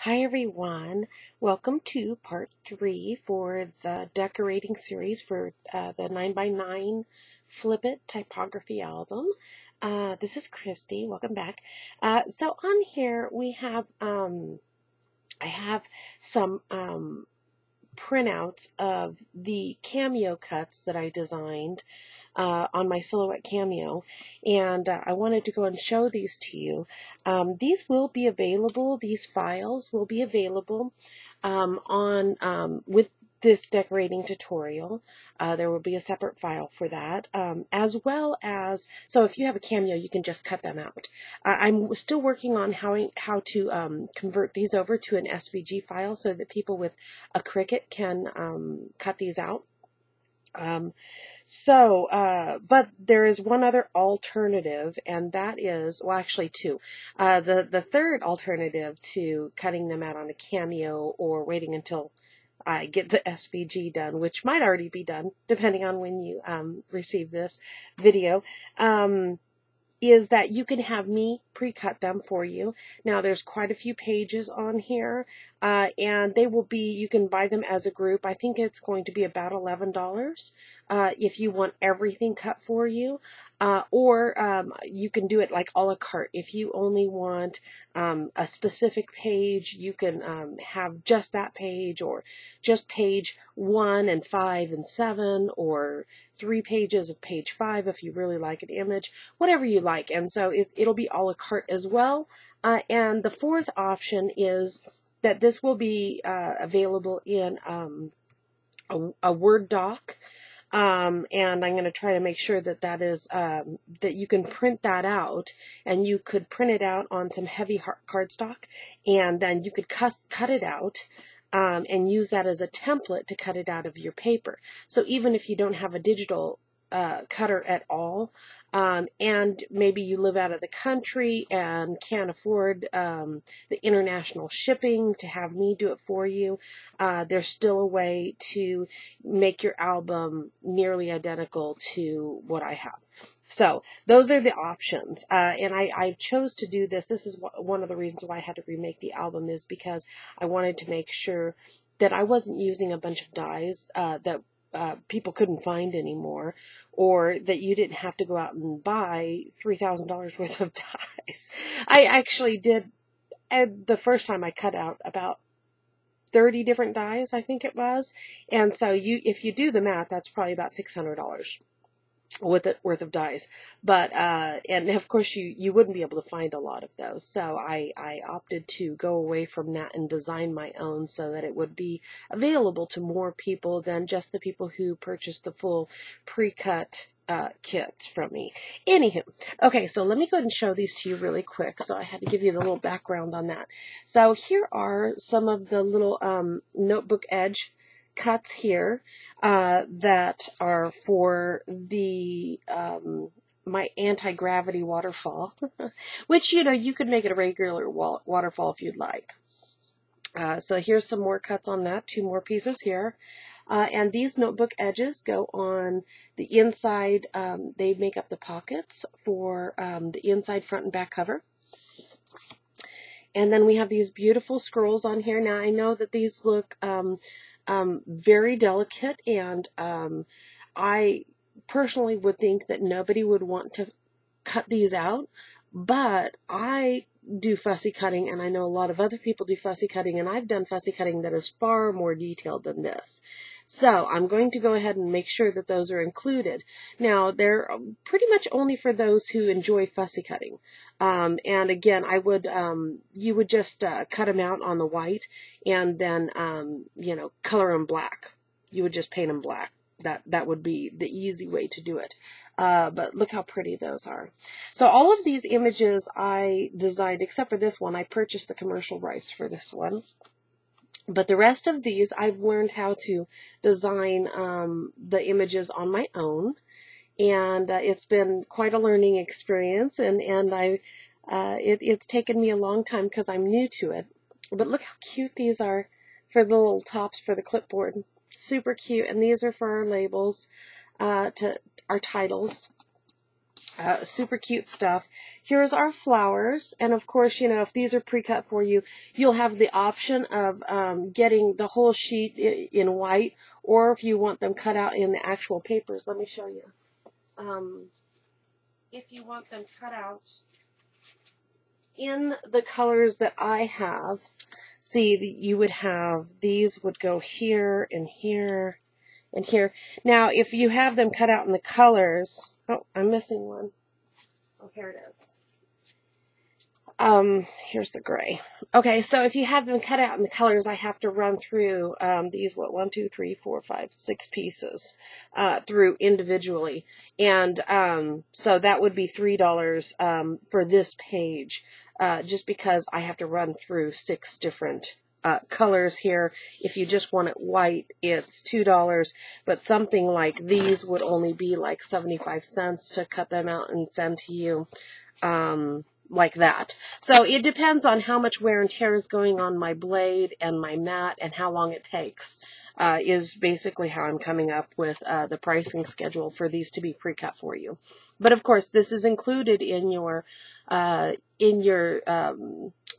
Hi everyone, welcome to part 3 for the decorating series for the 9x9 Flip It Typography album. This is Christy, welcome back. So on here we have, I have some printouts of the cameo cuts that I designed on my Silhouette Cameo, and I wanted to go and show these to you. These will be available, these files will be available with this decorating tutorial. There will be a separate file for that, as well as, so if you have a Cameo, you can just cut them out. I'm still working on how to convert these over to an SVG file so that people with a Cricut can cut these out. But there is one other alternative, and that is, well, actually two. The third alternative to cutting them out on a Cameo or waiting until I get the SVG done, which might already be done, depending on when you receive this video, is that you can have me pre-cut them for you. Now there's quite a few pages on here, and they will be, you can buy them as a group. I think it's going to be about $11 if you want everything cut for you, or you can do it like a la carte. If you only want a specific page, you can have just that page, or just page 1 and 5 and 7, or 3 pages of page 5 if you really like an image, whatever you like. And so it'll be a la carte as well. And the fourth option is that this will be available in a Word doc. And I'm going to try to make sure that that is that you can print that out, and you could print it out on some heavy cardstock, and then you could cut it out and use that as a template to cut it out of your paper. So even if you don't have a digital cutter at all, and maybe you live out of the country and can't afford the international shipping to have me do it for you, there's still a way to make your album nearly identical to what I have. So those are the options, and I chose to do this. This is one of the reasons why I had to remake the album, is because I wanted to make sure that I wasn't using a bunch of dies that people couldn't find anymore, or that you didn't have to go out and buy $3,000 worth of dies. I actually did, the first time I cut out about 30 different dies, I think it was, and so if you do the math, that's probably about $600 worth of dies. But and of course you wouldn't be able to find a lot of those, so I opted to go away from that and design my own so that it would be available to more people than just the people who purchased the full pre-cut kits from me. Anywho, okay, so let me go ahead and show these to you really quick. So I had to give you the little background on that. So here are some of the little notebook edge cuts here that are for the my anti-gravity waterfall, which, you know, you could make it a regular waterfall if you'd like. So here's some more cuts on that, 2 more pieces here. And these notebook edges go on the inside. They make up the pockets for the inside, front, and back cover. And then we have these beautiful scrolls on here. Now I know that these look very delicate, and I personally would think that nobody would want to cut these out, but I do fussy cutting, and I know a lot of other people do fussy cutting, and I've done fussy cutting that is far more detailed than this. So I'm going to go ahead and make sure that those are included. Now, they're pretty much only for those who enjoy fussy cutting. And again, I would, you would just cut them out on the white, and then, you know, color them black. You would just paint them black. That would be the easy way to do it. But look how pretty those are. So all of these images I designed, except for this one. I purchased the commercial rights for this one. But the rest of these, I've learned how to design the images on my own. And it's been quite a learning experience. And it's taken me a long time because I'm new to it. But look how cute these are for the little tops for the clipboard. Super cute. And these are for our labels, to our titles. Super cute stuff. Here's our flowers, and of course, you know, if these are pre-cut for you, you'll have the option of getting the whole sheet in white, or if you want them cut out in the actual papers. Let me show you. If you want them cut out in the colors that I have, see, you would have, these would go here and here and here. Now, if you have them cut out in the colors, oh, I'm missing one. Oh, here it is. Here's the gray. Okay, so if you have them cut out in the colors, I have to run through these, what, 1, 2, 3, 4, 5, 6 pieces through individually. And so that would be $3 for this page, just because I have to run through 6 different colors here. If you just want it white, it's $2, but something like these would only be like 75 cents to cut them out and send to you. Like that. So it depends on how much wear and tear is going on my blade and my mat and how long it takes, is basically how I'm coming up with the pricing schedule for these to be pre-cut for you. But of course, this is included in your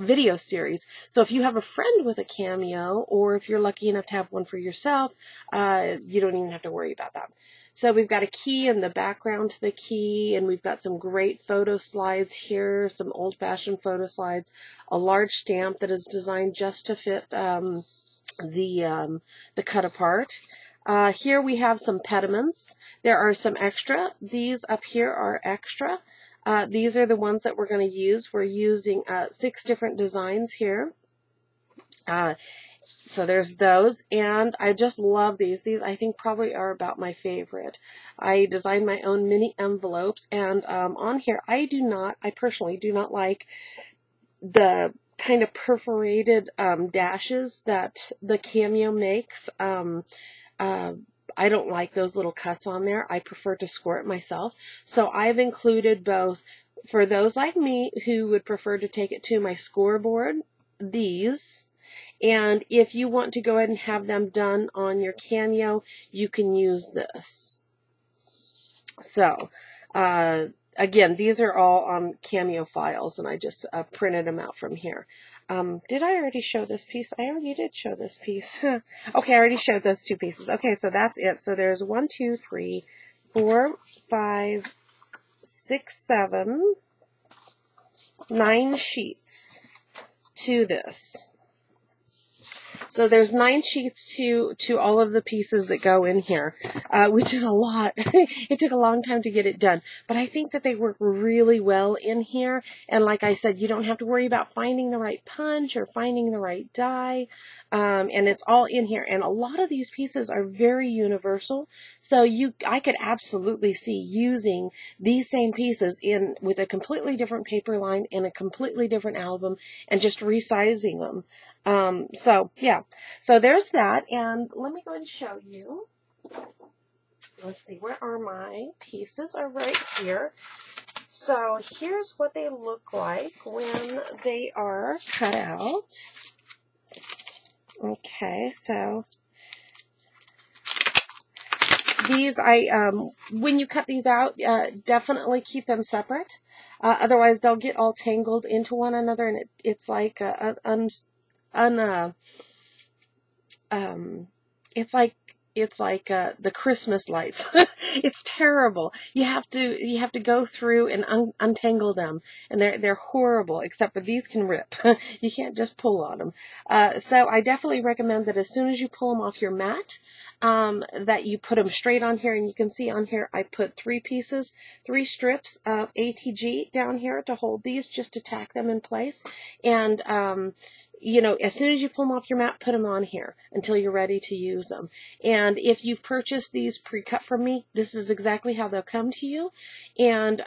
video series. So if you have a friend with a cameo, or if you're lucky enough to have one for yourself, you don't even have to worry about that. So we've got a key in the background to the key, and we've got some great photo slides here, some old-fashioned photo slides, a large stamp that is designed just to fit the cut apart. Here we have some pediments. There are some extra. These up here are extra. These are the ones that we're going to use. We're using 6 different designs here. So there's those, and I just love these. These, I think, probably are about my favorite. I designed my own mini envelopes, and on here, I personally do not like the kind of perforated dashes that the Cameo makes. I don't like those little cuts on there. I prefer to score it myself. So I've included both, for those like me who would prefer to take it to my scoreboard, these. And if you want to go ahead and have them done on your Cameo, you can use this. So, again, these are all on Cameo files, and I just printed them out from here. Did I already show this piece? I already did show this piece. Okay, I already showed those 2 pieces. Okay, so that's it. So there's 1, 2, 3, 4, 5, 6, 7, 9 sheets to this. So there's 9 sheets to all of the pieces that go in here, which is a lot. It took a long time to get it done, but I think that they work really well in here. And like I said, you don't have to worry about finding the right punch or finding the right die, and it's all in here. And a lot of these pieces are very universal, so I could absolutely see using these same pieces with a completely different paper line in a completely different album and just resizing them. So yeah, so there's that, and let me go ahead and show you. Let's see, where are my pieces? Are right here. So here's what they look like when they are cut out. Okay, so these, when you cut these out, definitely keep them separate. Otherwise they'll get all tangled into one another, and it's like it's like the Christmas lights. It's terrible. You have to go through and untangle them, and they're horrible. Except for these can rip. You can't just pull on them. So I definitely recommend that as soon as you pull them off your mat, that you put them straight on here. And you can see on here I put 3 strips of ATG down here to hold these, just to tack them in place. And you know, as soon as you pull them off your mat, put them on here until you're ready to use them. And if you've purchased these pre-cut from me, this is exactly how they'll come to you. And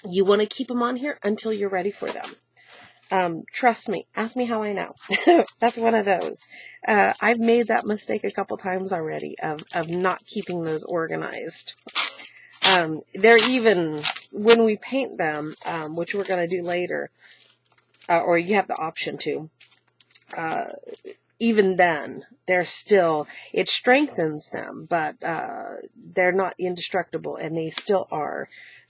you want to keep them on here until you're ready for them. Trust me. Ask me how I know. That's one of those. I've made that mistake a couple times already of not keeping those organized. They're even, when we paint them, which we're going to do later, or you have the option to, even then, they're still, it strengthens them, but they're not indestructible, and they still are.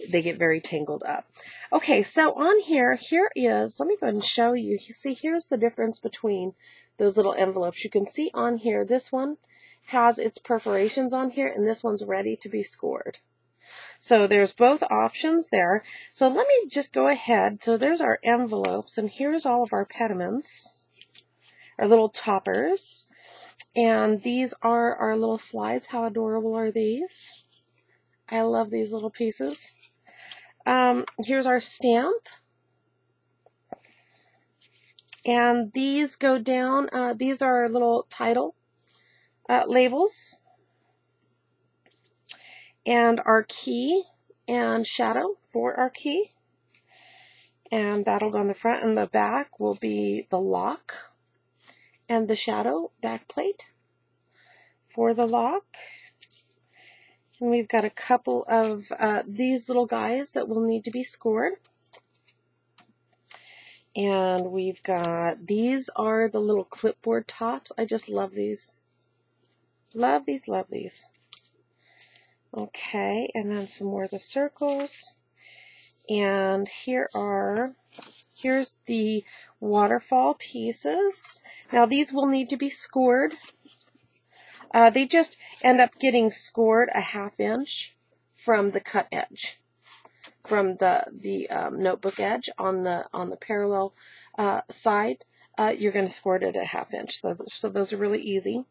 They get very tangled up. Okay, so on here is, let me go ahead and show you. You see, here's the difference between those little envelopes. You can see on here, this one has its perforations on here, and this one's ready to be scored. So there's both options there. So let me just go ahead. So there's our envelopes, and here's all of our pediments, our little toppers. And these are our little slides. How adorable are these? I love these little pieces. Here's our stamp. And these go down. These are our little title labels. And our key and shadow for our key. And that'll go on the front, and the back will be the lock and the shadow back plate for the lock. And we've got a couple of these little guys that will need to be scored. And we've got, these are the little clipboard tops. I just love these. Love these, love these. Okay, and then some more of the circles. And here's the waterfall pieces. Now these will need to be scored. They just end up getting scored a 1/2 inch from the cut edge, from the notebook edge on the parallel side. You're going to score it at a 1/2 inch. So those are really easy.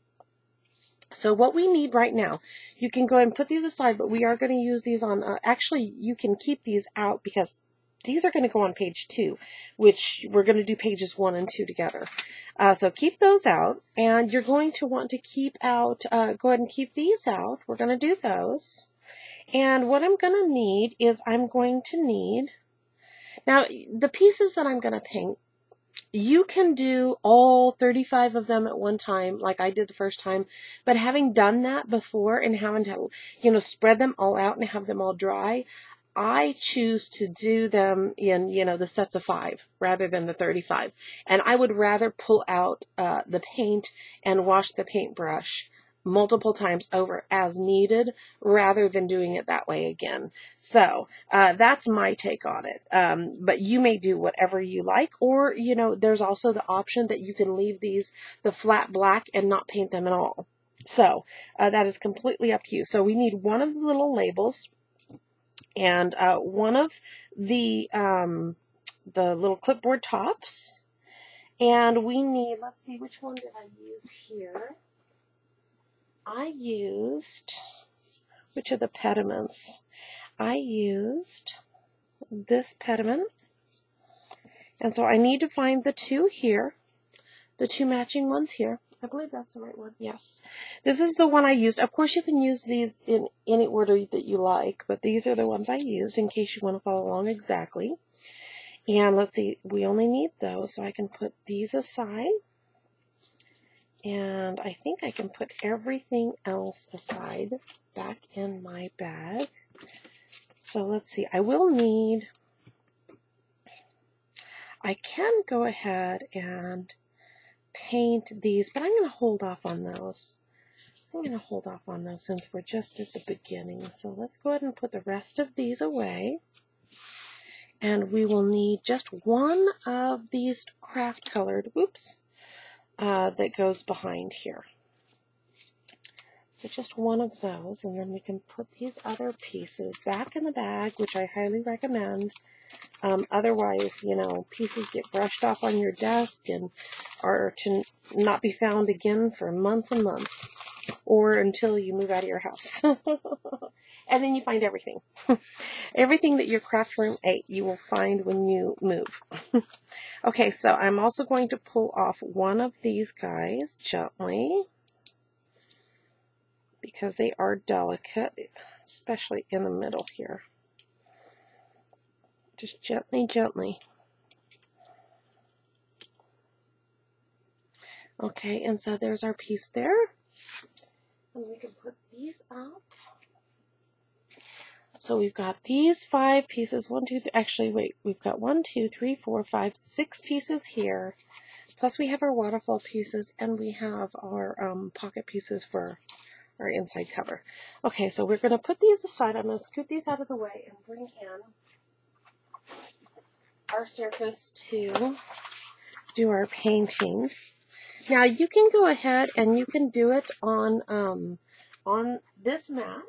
So what we need right now, you can go ahead and put these aside, but we are going to use these on, actually you can keep these out because these are going to go on page 2, which we're going to do pages 1 and 2 together. So keep those out, and you're going to want to keep out, go ahead and keep these out. We're going to do those. And what I'm going to need is I'm going to need, now the pieces that I'm going to paint, you can do all 35 of them at one time, like I did the first time, but having done that before and having to, spread them all out and have them all dry, I choose to do them in, the sets of 5 rather than the 35. And I would rather pull out the paint and wash the paintbrush multiple times over as needed rather than doing it that way again. So that's my take on it. But you may do whatever you like, or there's also the option that you can leave these the flat black and not paint them at all. So that is completely up to you. So we need one of the little labels and one of the little clipboard tops, and we need, let's see, which one did I use here? I used, which are the pediments? I used this pediment, and so I need to find the 2 here, the 2 matching ones here. I believe that's the right one. Yes. This is the one I used. Of course, you can use these in any order that you like, but these are the ones I used in case you want to follow along exactly. And let's see, we only need those, so I can put these aside. And I think I can put everything else aside back in my bag. So let's see, I will need, I can go ahead and paint these, but I'm going to hold off on those. I'm going to hold off on those since we're just at the beginning. So let's go ahead and put the rest of these away. And we will need just one of these craft colored, whoops, that goes behind here. So just one of those, and then we can put these other pieces back in the bag, which I highly recommend. Otherwise, pieces get brushed off on your desk and are to not be found again for months and months, or until you move out of your house. And then you find everything. Everything that your craft room ate, you will find when you move. Okay, so I'm also going to pull off one of these guys gently, because they are delicate, especially in the middle here. Just gently, gently. Okay, and so there's our piece there. And we can put these up. So we've got these 5 pieces. 1, 2, 3. Actually, wait. We've got 1, 2, 3, 4, 5, 6 pieces here. Plus we have our waterfall pieces and we have our pocket pieces for our inside cover. Okay, so we're going to put these aside. I'm going to scoot these out of the way and bring in our surface to do our painting. Now you can go ahead and you can do it on this mat.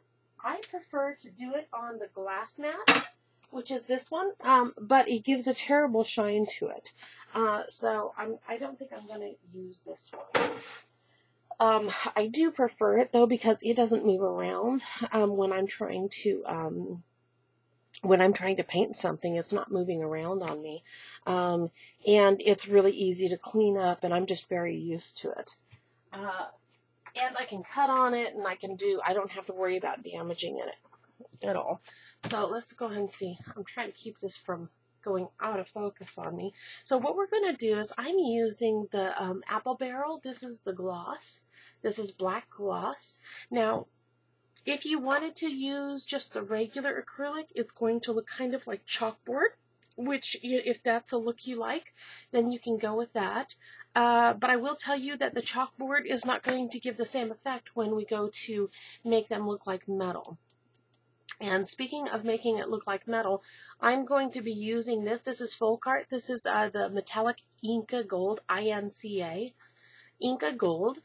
I prefer to do it on the glass mat, which is this one, but it gives a terrible shine to it. So I don't think I'm going to use this one. I do prefer it though because it doesn't move around when I'm trying to paint something. It's not moving around on me, and it's really easy to clean up, and I'm just very used to it. And I can cut on it, and I don't have to worry about damaging it at all. So let's go ahead and see. I'm trying to keep this from going out of focus on me. So what we're going to do is I'm using the apple barrel. This is the gloss. This is black gloss. Now, if you wanted to use just the regular acrylic, it's going to look kind of like chalkboard, which if that's a look you like, then you can go with that. But I will tell you that the chalkboard is not going to give the same effect when we go to make them look like metal. And speaking of making it look like metal, I'm going to be using this. This is Folk Art. This is the metallic Inca Gold, I-N-C-A. Inca Gold.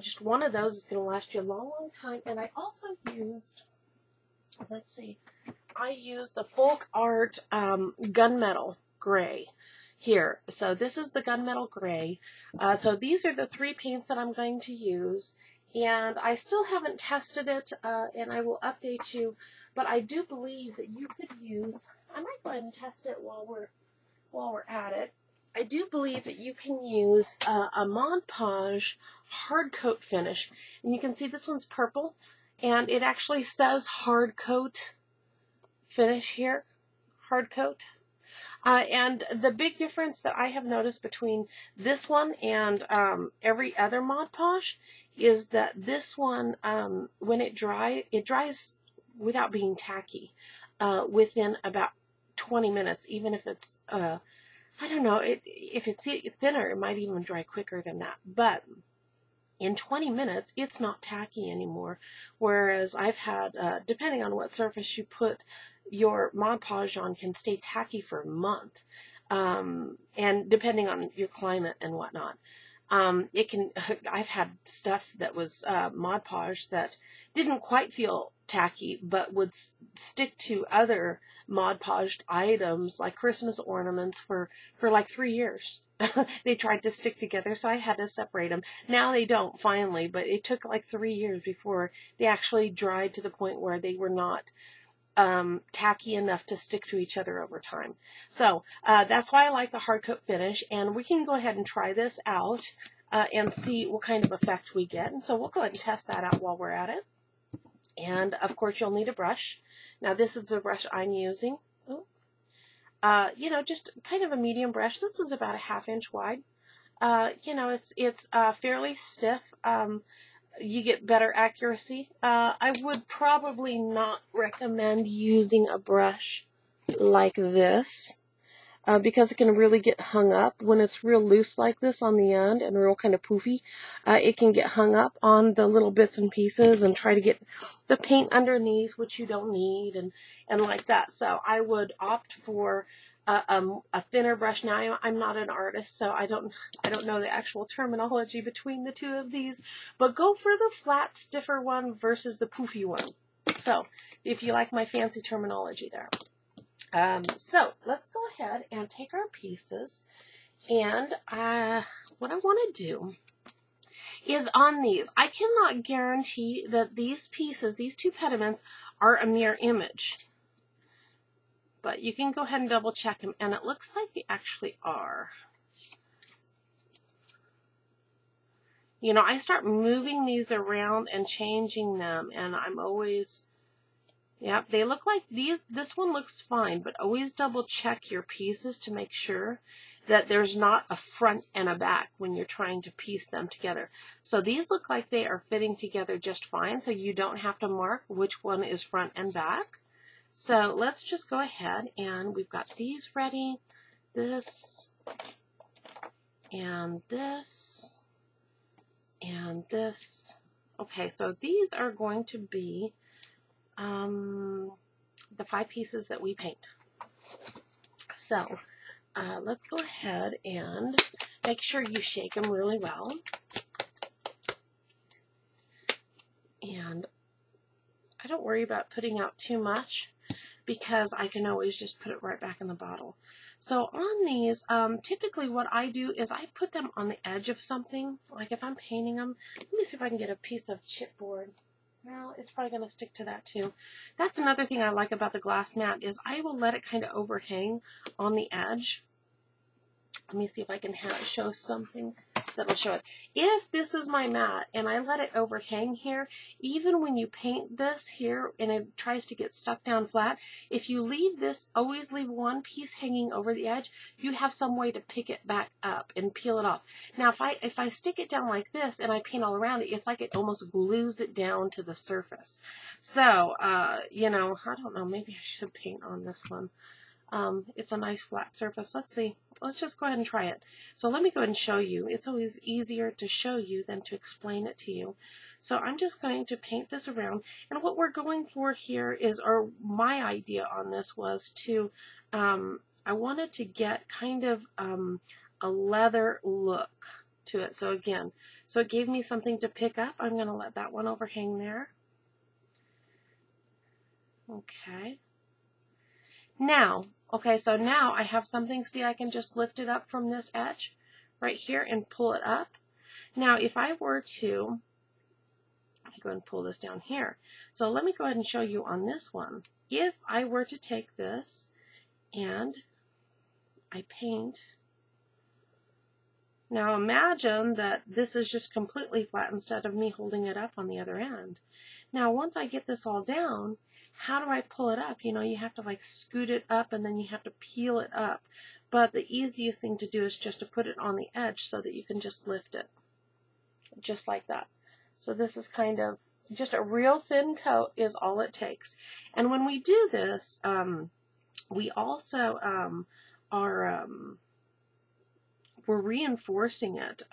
Just one of those is going to last you a long, long time. And I also used, let's see, I used the Folk Art Gunmetal Gray here. So this is the Gunmetal Gray. So these are the 3 paints that I'm going to use. And I still haven't tested it, and I will update you. But I do believe that you could use, I might go ahead and test it while we're at it. I do believe that you can use a Mod Podge hard coat finish. And you can see this one's purple, and it actually says hard coat finish here, hard coat. And the big difference that I have noticed between this one and every other Mod Podge is that this one, when it dries without being tacky within about 20 minutes, even if it's I don't know, if it's thinner, it might even dry quicker than that. But in 20 minutes, it's not tacky anymore. Whereas I've had, depending on what surface you put your Mod Podge on, can stay tacky for a month. And depending on your climate and whatnot. I've had stuff that was Mod Podge that didn't quite feel tacky, but would stick to other Mod Podged items like Christmas ornaments for like 3 years. They tried to stick together, so I had to separate them. Now they don't, finally, but it took like 3 years before they actually dried to the point where they were not tacky enough to stick to each other over time. So that's why I like the hard coat finish, and we can go ahead and try this out and see what kind of effect we get. And so we'll go ahead and test that out while we're at it. And of course you'll need a brush. Now this is the brush I'm using. Just kind of a medium brush. This is about a 1/2 inch wide. It's fairly stiff. You get better accuracy. I would probably not recommend using a brush like this because it can really get hung up when it's real loose like this on the end and real kind of poofy. It can get hung up on the little bits and pieces and try to get the paint underneath, which you don't need, and like that. So I would opt for a thinner brush. Now I'm not an artist, so I don't know the actual terminology between the two of these, but go for the flat, stiffer one versus the poofy one. So if you like my fancy terminology there. So let's go ahead and take our pieces, and what I want to do is on these, I cannot guarantee that these pieces, these 2 pediments, are a mirror image. But you can go ahead and double check them, and it looks like they actually are. You know, I start moving these around and changing them, and I'm always, yeah, they look like this one looks fine, but always double check your pieces to make sure that there's not a front and a back when you're trying to piece them together. So these look like they are fitting together just fine, so you don't have to mark which one is front and back. So let's just go ahead, and we've got these ready. This, and this, and this. Okay, so these are going to be the 5 pieces that we paint. So let's go ahead and make sure you shake them really well. And I don't worry about putting out too much because I can always just put it right back in the bottle. So on these, typically what I do is I put them on the edge of something. Like if I'm painting them, let me see if I can get a piece of chipboard. Well, it's probably going to stick to that too. That's another thing I like about the glass mat is I will let it kind of overhang on the edge. Let me see if I can show something that'll show it. If this is my mat and I let it overhang here, even when you paint this here and it tries to get stuck down flat, if you leave this, always leave one piece hanging over the edge, you have some way to pick it back up and peel it off. Now, if I stick it down like this and I paint all around it, it's like it almost glues it down to the surface. So, you know, I don't know, maybe I should paint on this one. It's a nice flat surface. Let's see. Let's just go ahead and try it. So let me go ahead and show you. It's always easier to show you than to explain it to you. So I'm just going to paint this around. And what we're going for here is, or my idea on this was to, I wanted to get kind of a leather look to it. So again, so it gave me something to pick up. I'm going to let that one overhang there. Okay. Now, okay, so now I have something, see, I can just lift it up from this edge right here and pull it up. Now, if I were to, let me go and pull this down here. So let me go ahead and show you on this one. If I were to take this and I paint, now imagine that this is just completely flat instead of me holding it up on the other end. Now, once I get this all down, how do I pull it up? You know, you have to like scoot it up and then you have to peel it up. But the easiest thing to do is just to put it on the edge so that you can just lift it. Just like that. So this is kind of just a real thin coat is all it takes. And when we do this, we also we're reinforcing it.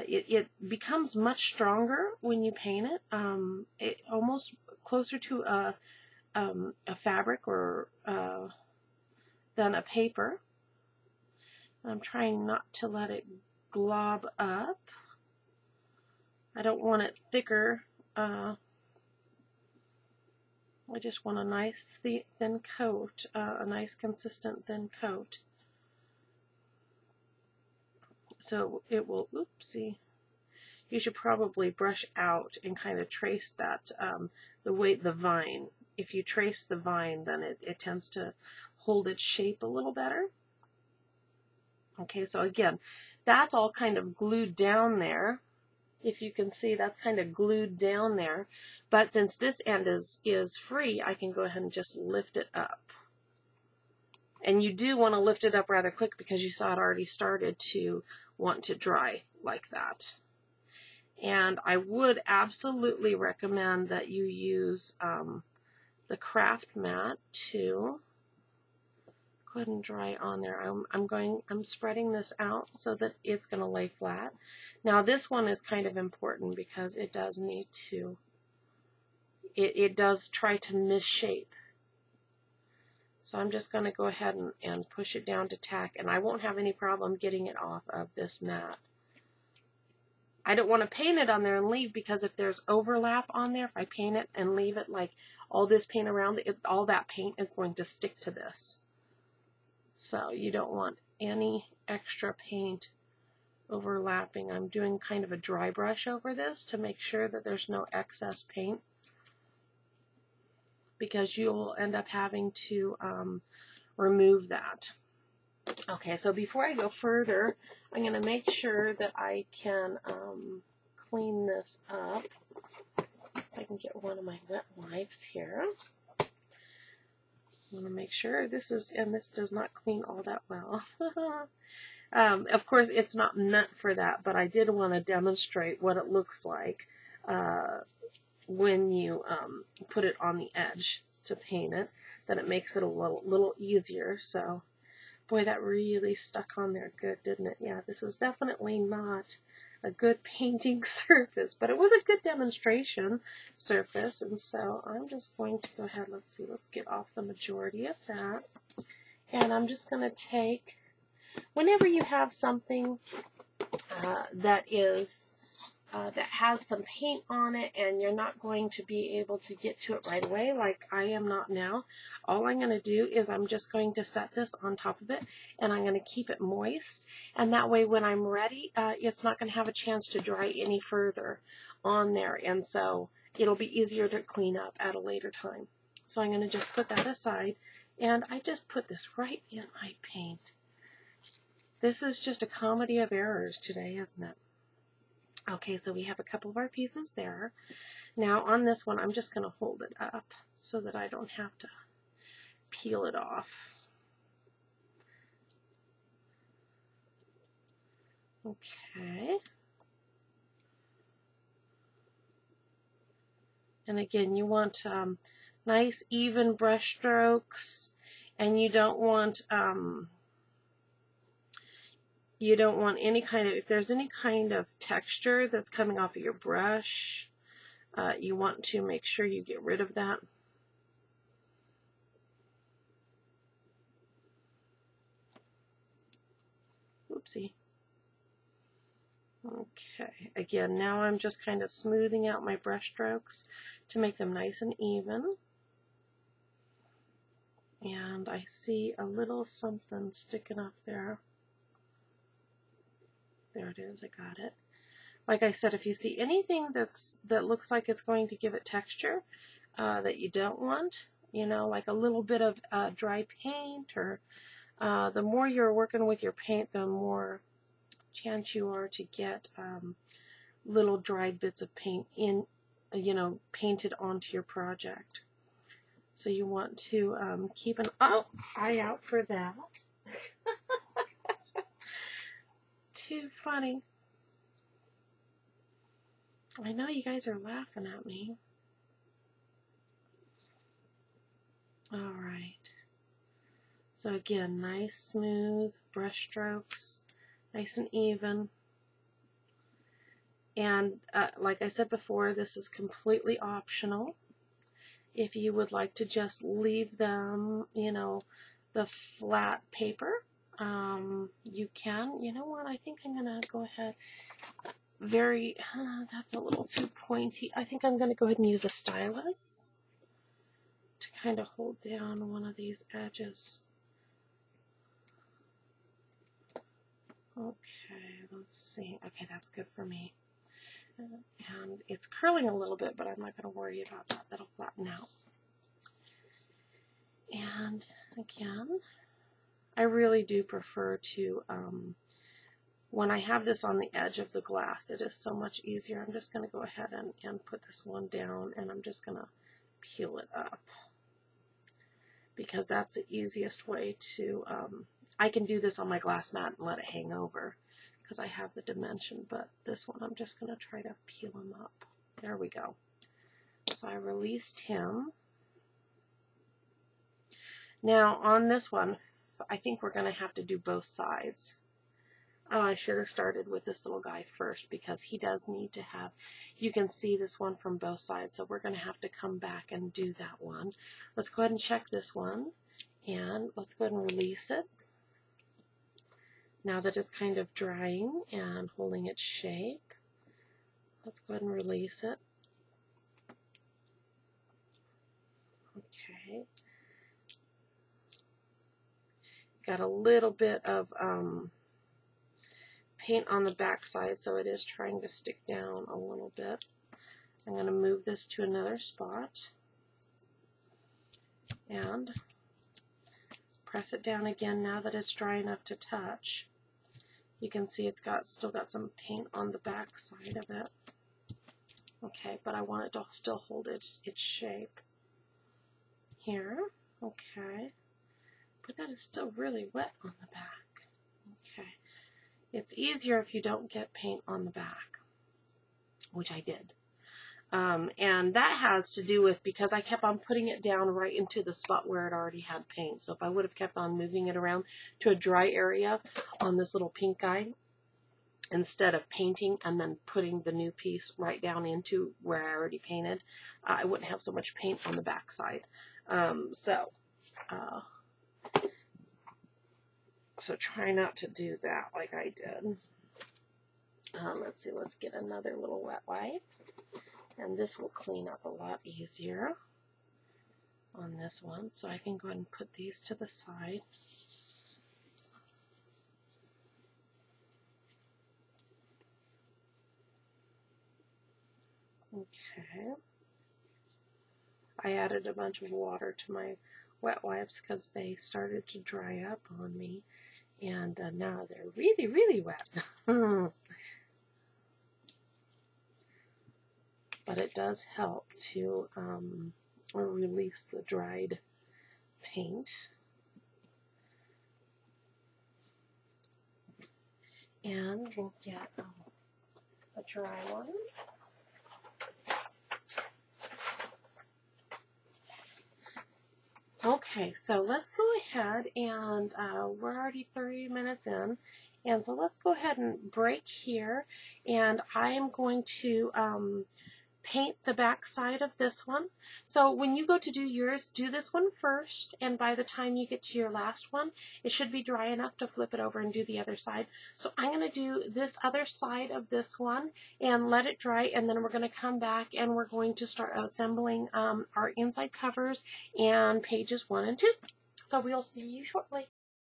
It becomes much stronger when you paint it. It almost closer to a fabric or than a paper. I'm trying not to let it glob up. I don't want it thicker. I just want a nice thin coat, a nice consistent thin coat. So it will, oopsie. You should probably brush out and kind of trace that, the vine. If you trace the vine, then it tends to hold its shape a little better. Okay, so again, that's all kind of glued down there. If you can see, that's kind of glued down there. But since this end is free, I can go ahead and just lift it up. And you do want to lift it up rather quick because you saw it already started to want to dry like that. And I would absolutely recommend that you use the craft mat to go ahead and dry on there. I'm spreading this out so that it's going to lay flat. Now this one is kind of important because it does need to, it does try to misshape. So I'm just going to go ahead and push it down to tack, and I won't have any problem getting it off of this mat. I don't want to paint it on there and leave, because if there's overlap on there, if I paint it and leave it like all this paint around it, all that paint is going to stick to this. So you don't want any extra paint overlapping. I'm doing kind of a dry brush over this to make sure that there's no excess paint, because you'll end up having to remove that. Okay, so before I go further, I'm going to make sure that I can clean this up. If I can get one of my wet wipes here. I want to make sure this does not clean all that well. Of course, it's not meant for that, but I did want to demonstrate what it looks like when you put it on the edge to paint it. Then it makes it a little easier. So Boy, that really stuck on there good, didn't it? Yeah, this is definitely not a good painting surface, but it was a good demonstration surface, and so I'm just going to go ahead, let's get off the majority of that, and I'm just going to take, whenever you have something that has some paint on it and you're not going to be able to get to it right away, like I am not now, all I'm going to do is I'm just going to set this on top of it and I'm going to keep it moist, and that way when I'm ready, it's not going to have a chance to dry any further on there, and so it'll be easier to clean up at a later time. So I'm going to just put that aside, and I just put this right in my paint. This is just a comedy of errors today, isn't it? Okay, so we have a couple of our pieces there. Now on this one, I'm just going to hold it up so that I don't have to peel it off. Okay. And again, you want nice even brush strokes, and you don't want any kind of, if there's any kind of texture that's coming off of your brush, you want to make sure you get rid of that. Oopsie. Okay, again, now I'm just kind of smoothing out my brush strokes to make them nice and even. And I see a little something sticking up there. There it is, I got it. Like I said, if you see anything that looks like it's going to give it texture that you don't want, you know, like a little bit of dry paint, or the more you're working with your paint, the more chance you are to get little dried bits of paint in, you know, painted onto your project. So you want to keep an eye out for that. Too funny. I know you guys are laughing at me. All right. So again, nice smooth brush strokes, nice and even. And like I said before, this is completely optional. If you would like to just leave them, you know, the flat paper, you can. You know what? I think I'm going to go ahead. That's a little too pointy. I think I'm going to go ahead and use a stylus to kind of hold down one of these edges. Okay, let's see. Okay, that's good for me. And it's curling a little bit, but I'm not going to worry about that. That'll flatten out. And again, I really do prefer to, when I have this on the edge of the glass, it is so much easier. I'm just going to go ahead and put this one down, and I'm just going to peel it up, because that's the easiest way to, I can do this on my glass mat and let it hang over, because I have the dimension, but this one I'm just going to try to peel him up. There we go. So I released him. Now on this one, I think we're going to have to do both sides. Oh, I should have started with this little guy first, because he does need to have, you can see this one from both sides, so we're going to have to come back and do that one. Let's go ahead and check this one, and let's go ahead and release it. Now that it's kind of drying and holding its shape, let's go ahead and release it. Okay. Got a little bit of paint on the back side, so it is trying to stick down a little bit. I'm going to move this to another spot and press it down again now that it's dry enough to touch. You can see it's still got some paint on the back side of it. Okay, but I want it to still hold its shape. Here, okay. But that is still really wet on the back. Okay. It's easier if you don't get paint on the back, which I did. And that has to do with because I kept on putting it down right into the spot where it already had paint. So if I would have kept on moving it around to a dry area on this little pink guy, instead of painting and then putting the new piece right down into where I already painted, I wouldn't have so much paint on the back side. So try not to do that like I did. Let's see, let's get another little wet wipe. And this will clean up a lot easier on this one. So I can go ahead and put these to the side. Okay. I added a bunch of water to my wet wipes because they started to dry up on me. And now they're really, really wet. But it does help to release the dried paint. And we'll get a dry one. Okay, so let's go ahead and we're already 30 minutes in. And so let's go ahead and break here. And I am going to paint the back side of this one. So when you go to do yours, do this one first, and by the time you get to your last one, it should be dry enough to flip it over and do the other side. So I'm going to do this other side of this one and let it dry, and then we're going to come back and we're going to start assembling our inside covers and pages 1 and 2. So we'll see you shortly.